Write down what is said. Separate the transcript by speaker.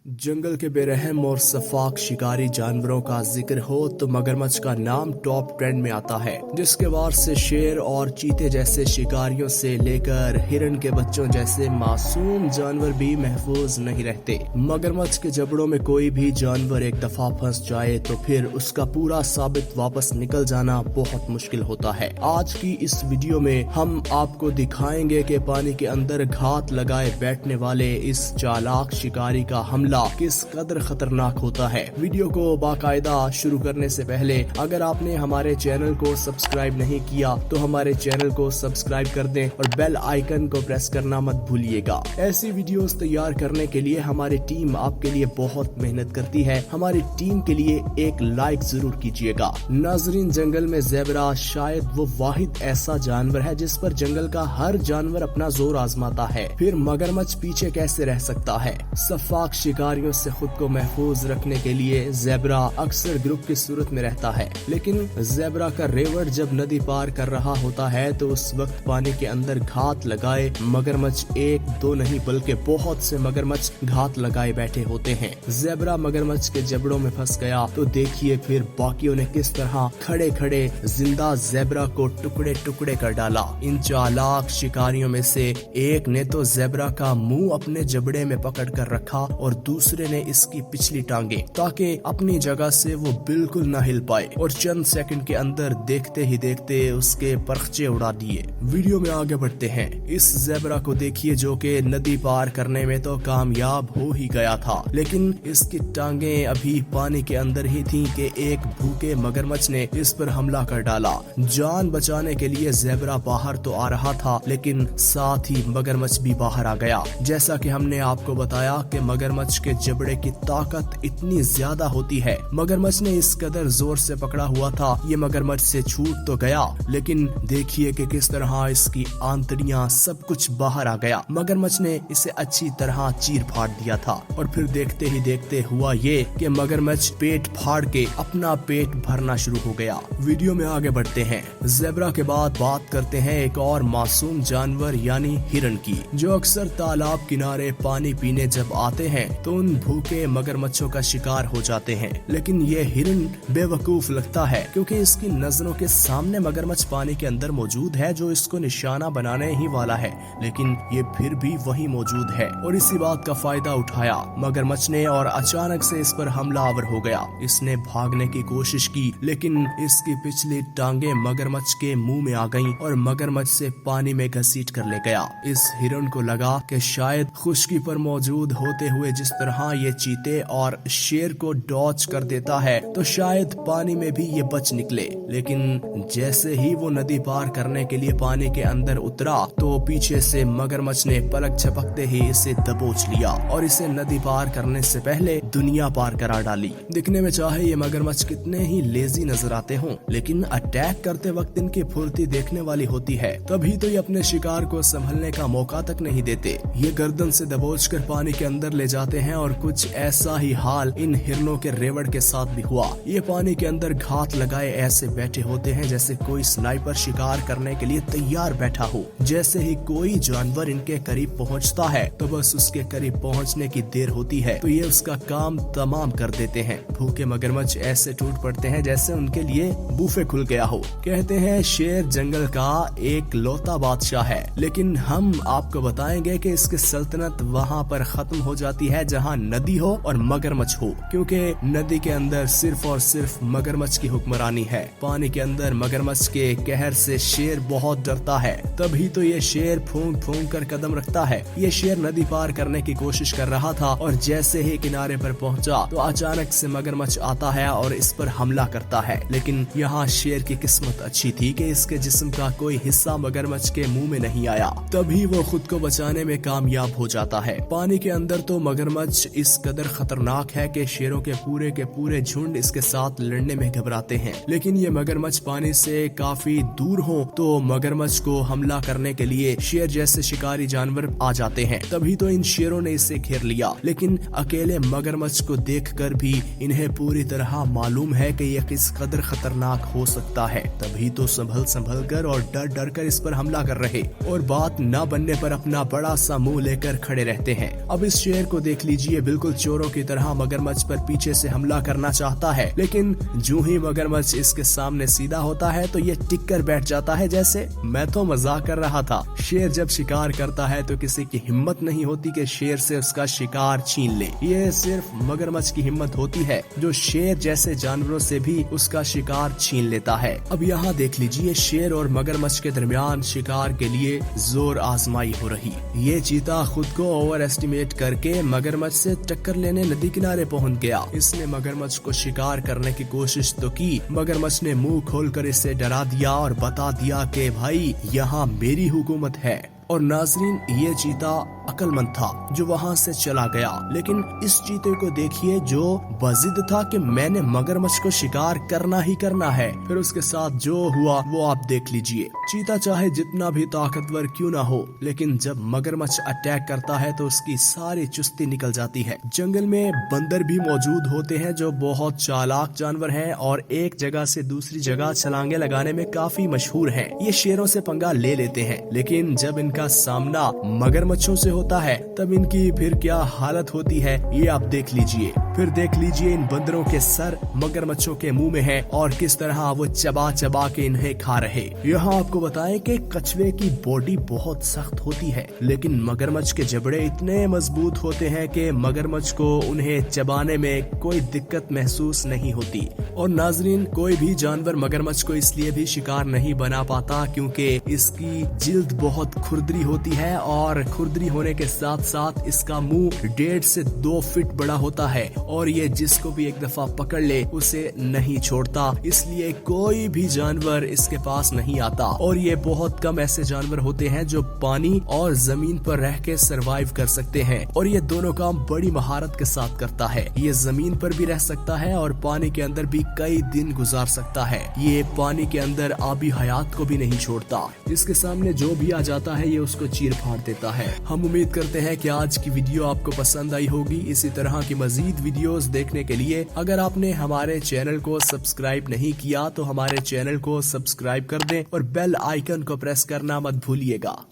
Speaker 1: जंगल के बेरहम और सफाक शिकारी जानवरों का जिक्र हो तो मगरमच्छ का नाम टॉप 10 में आता है, जिसके वार से शेर और चीते जैसे शिकारियों से लेकर हिरन के बच्चों जैसे मासूम जानवर भी महफूज नहीं रहते। मगरमच्छ के जबड़ों में कोई भी जानवर एक दफा फंस जाए तो फिर उसका पूरा साबित वापस निकल जाना बहुत मुश्किल होता है। आज की इस वीडियो में हम आपको दिखाएंगे कि पानी के अंदर घात लगाए बैठने वाले इस चालाक शिकारी का हमला किस कदर खतरनाक होता है। वीडियो को बाकायदा शुरू करने से पहले अगर आपने हमारे चैनल को सब्सक्राइब नहीं किया तो हमारे चैनल को सब्सक्राइब कर दें और बेल आइकन को प्रेस करना मत भूलिएगा। ऐसी वीडियोस तैयार करने के लिए हमारी टीम आपके लिए बहुत मेहनत करती है। हमारी टीम के लिए एक लाइक जरूर कीजिएगा। नाजरीन, जंगल में ज़ेबरा शायद वो वाहिद ऐसा जानवर है जिस पर जंगल का हर जानवर अपना जोर आजमाता है, फिर मगरमच्छ पीछे कैसे रह सकता है। सफाक शिकारियों से खुद को महफूज रखने के लिए ज़ेबरा अक्सर ग्रुप की सूरत में रहता है, लेकिन ज़ेबरा का रेवड़ जब नदी पार कर रहा होता है तो उस वक्त पानी के अंदर घात लगाए मगरमच्छ एक दो नहीं बल्कि बहुत से मगरमच्छ घात लगाए बैठे होते हैं। ज़ेबरा मगरमच्छ के जबड़ों में फंस गया तो देखिए फिर बाकियों ने किस तरह खड़े खड़े जिंदा ज़ेबरा को टुकड़े टुकड़े कर डाला। इन चालाक शिकारियों में से एक ने तो ज़ेबरा का मुंह अपने जबड़े में पकड़ कर रखा और दूसरे ने इसकी पिछली टांगे ताकि अपनी जगह से वो बिल्कुल न हिल पाए, और चंद सेकंड के अंदर देखते ही देखते उसके परखचे उड़ा दिए। वीडियो में आगे बढ़ते हैं। इस ज़ेबरा को देखिए जो कि नदी पार करने में तो कामयाब हो ही गया था, लेकिन इसकी टांगे अभी पानी के अंदर ही थीं कि एक भूखे मगरमच्छ ने इस पर हमला कर डाला। जान बचाने के लिए ज़ेबरा बाहर तो आ रहा था, लेकिन साथ ही मगरमच्छ भी बाहर आ गया। जैसा कि हमने आपको बताया कि मगरमच्छ के जबड़े की ताकत इतनी ज्यादा होती है। मगरमच्छ ने इस कदर जोर से पकड़ा हुआ था, ये मगरमच्छ से छूट तो गया, लेकिन देखिए कि किस तरह इसकी आंतड़ियां सब कुछ बाहर आ गया। मगरमच्छ ने इसे अच्छी तरह चीर फाड़ दिया था, और फिर देखते ही देखते हुआ ये कि मगरमच्छ पेट फाड़ के अपना पेट भरना शुरू हो गया। वीडियो में आगे बढ़ते हैं। ज़ेबरा के बाद बात करते हैं एक और मासूम जानवर यानी हिरन की, जो अक्सर तालाब किनारे पानी पीने जब आते हैं तो उन भूखे मगरमच्छों का शिकार हो जाते हैं। लेकिन ये हिरन बेवकूफ लगता है क्योंकि इसकी नजरों के सामने मगरमच्छ पानी के अंदर मौजूद है जो इसको निशाना बनाने ही वाला है, लेकिन ये फिर भी वही मौजूद है और इसी बात का फायदा उठाया मगरमच्छ ने और अचानक से इस पर हमलावर हो गया। इसने भागने की कोशिश की, लेकिन इसकी पिछली टांगे मगरमच्छ के मुंह में आ गईं और मगरमच्छ से पानी में घसीट कर ले गया। इस हिरन को लगा कि शायद खुश्की पर मौजूद होते हुए जिस तरह ये चीते और शेर को डॉच कर देता है तो शायद पानी में भी ये बच निकले, लेकिन जैसे ही वो नदी पार करने के लिए पानी के अंदर उतरा तो पीछे से मगरमच्छ ने पलक झपकते ही इसे दबोच लिया और इसे नदी पार करने से पहले दुनिया पार करा डाली। दिखने में चाहे ये मगरमच्छ कितने ही लेजी नजर आते हों, लेकिन अटैक करते वक्त इनकी फुर्ती देखने वाली होती है, तभी तो ये अपने शिकार को संभलने का मौका तक नहीं देते। ये गर्दन से दबोच कर पानी के अंदर ले जाते हैं और कुछ ऐसा ही हाल इन हिरनों के रेवड़ के साथ भी हुआ। ये पानी के अंदर घात लगाए ऐसे बैठे होते हैं जैसे कोई स्नाइपर शिकार करने के लिए तैयार बैठा हो। जैसे ही कोई जानवर इनके करीब पहुंचता है तो बस उसके करीब पहुंचने की देर होती है तो ये उसका काम तमाम कर देते हैं। भूखे मगरमच्छ ऐसे टूट पड़ते हैं जैसे उनके लिए बूफे खुल गया हो। कहते हैं शेर जंगल का एक लौता बादशाह है, लेकिन हम आपको बताएंगे कि इसकी सल्तनत वहाँ पर खत्म हो जाती है जहाँ नदी हो और मगरमच्छ हो, क्योंकि नदी के अंदर सिर्फ और सिर्फ मगरमच्छ की हुक्मरानी है। पानी के अंदर मगरमच्छ के कहर से शेर बहुत डरता है, तभी तो ये शेर फूंक फूंक कर कदम रखता है। ये शेर नदी पार करने की कोशिश कर रहा था और जैसे ही किनारे पर पहुंचा तो अचानक से मगरमच्छ आता है और इस पर हमला करता है, लेकिन यहाँ शेर की किस्मत अच्छी थी कि इसके जिस्म का कोई हिस्सा मगरमच्छ के मुंह में नहीं आया, तभी वो खुद को बचाने में कामयाब हो जाता है। पानी के अंदर तो मगरमच्छ इस कदर खतरनाक है कि शेरों के पूरे झुंड इसके साथ लड़ने में घबराते हैं, लेकिन ये मगरमच्छ पानी से काफी दूर हो तो मगरमच्छ को हमला करने के लिए शेर जैसे शिकारी जानवर आ जाते हैं, तभी तो इन शेरों ने इसे घेर लिया। लेकिन अकेले मगरमच्छ को देखकर भी इन्हें पूरी तरह मालूम है कि यह किस कदर खतरनाक हो सकता है, तभी तो संभल कर और डर डर कर इस पर हमला कर रहे और बात न बनने पर अपना बड़ा सा मुंह लेकर खड़े रहते हैं। अब इस शेर को देख लीजिए लीजिए बिल्कुल चोरों की तरह मगरमच्छ पर पीछे से हमला करना चाहता है, लेकिन जो ही मगरमच्छ इसके सामने सीधा होता है तो ये टिक कर बैठ जाता है जैसे मैं तो मजाक कर रहा था। शेर जब शिकार करता है तो किसी की हिम्मत नहीं होती कि शेर से उसका शिकार छीन ले। ये सिर्फ मगरमच्छ की हिम्मत होती है जो शेर जैसे जानवरों से भी उसका शिकार छीन लेता है। अब यहाँ देख लीजिए शेर और मगरमच्छ के दरमियान शिकार के लिए जोर आजमाई हो रही। ये चीता खुद को ओवर एस्टिमेट करके मगरमच्छ से टक्कर लेने नदी किनारे पहुंच गया। इसने मगरमच्छ को शिकार करने की कोशिश तो की, मगरमच्छ ने मुंह खोलकर इसे डरा दिया और बता दिया कि भाई यहाँ मेरी हुकूमत है। और नाजरीन ये चीता अक्लमंद था जो वहाँ से चला गया, लेकिन इस चीते को देखिए जो बजिद था कि मैंने मगरमच्छ को शिकार करना ही करना है। फिर उसके साथ जो हुआ वो आप देख लीजिए। चीता चाहे जितना भी ताकतवर क्यों ना हो, लेकिन जब मगरमच्छ अटैक करता है तो उसकी सारी चुस्ती निकल जाती है। जंगल में बंदर भी मौजूद होते हैं जो बहुत चालाक जानवर हैं और एक जगह से दूसरी जगह छलांगे लगाने में काफी मशहूर हैं। ये शेरों से पंगा ले लेते हैं, लेकिन जब का सामना मगरमच्छों से होता है तब इनकी फिर क्या हालत होती है ये आप देख लीजिए। फिर देख लीजिए इन बंदरों के सर मगरमच्छों के मुंह में है और किस तरह वो चबा चबा के इन्हें खा रहे। यहाँ आपको बताएं कि कछुए की बॉडी बहुत सख्त होती है, लेकिन मगरमच्छ के जबड़े इतने मजबूत होते हैं कि मगरमच्छ को उन्हें चबाने में कोई दिक्कत महसूस नहीं होती। और नाजरीन कोई भी जानवर मगरमच्छ को इसलिए भी शिकार नहीं बना पाता क्योंकि इसकी जिल्द बहुत खुरदरी होती है और खुरदरी होने के साथ साथ इसका मुंह 1.5 से 2 फीट बड़ा होता है और ये जिसको भी एक दफा पकड़ ले उसे नहीं छोड़ता, इसलिए कोई भी जानवर इसके पास नहीं आता। और ये बहुत कम ऐसे जानवर होते हैं जो पानी और जमीन पर रह के सरवाइव कर सकते हैं, और ये दोनों काम बड़ी महारत के साथ करता है। ये जमीन पर भी रह सकता है और पानी के अंदर भी कई दिन गुजार सकता है। ये पानी के अंदर आबी हयात को भी नहीं छोड़ता, इसके सामने जो भी आ जाता है ये उसको चीर फाड़ देता है। हम उम्मीद करते हैं कि आज की वीडियो आपको पसंद आई होगी। इसी तरह की मजीद वीडियोस देखने के लिए अगर आपने हमारे चैनल को सब्सक्राइब नहीं किया तो हमारे चैनल को सब्सक्राइब कर दें और बेल आइकन को प्रेस करना मत भूलिएगा।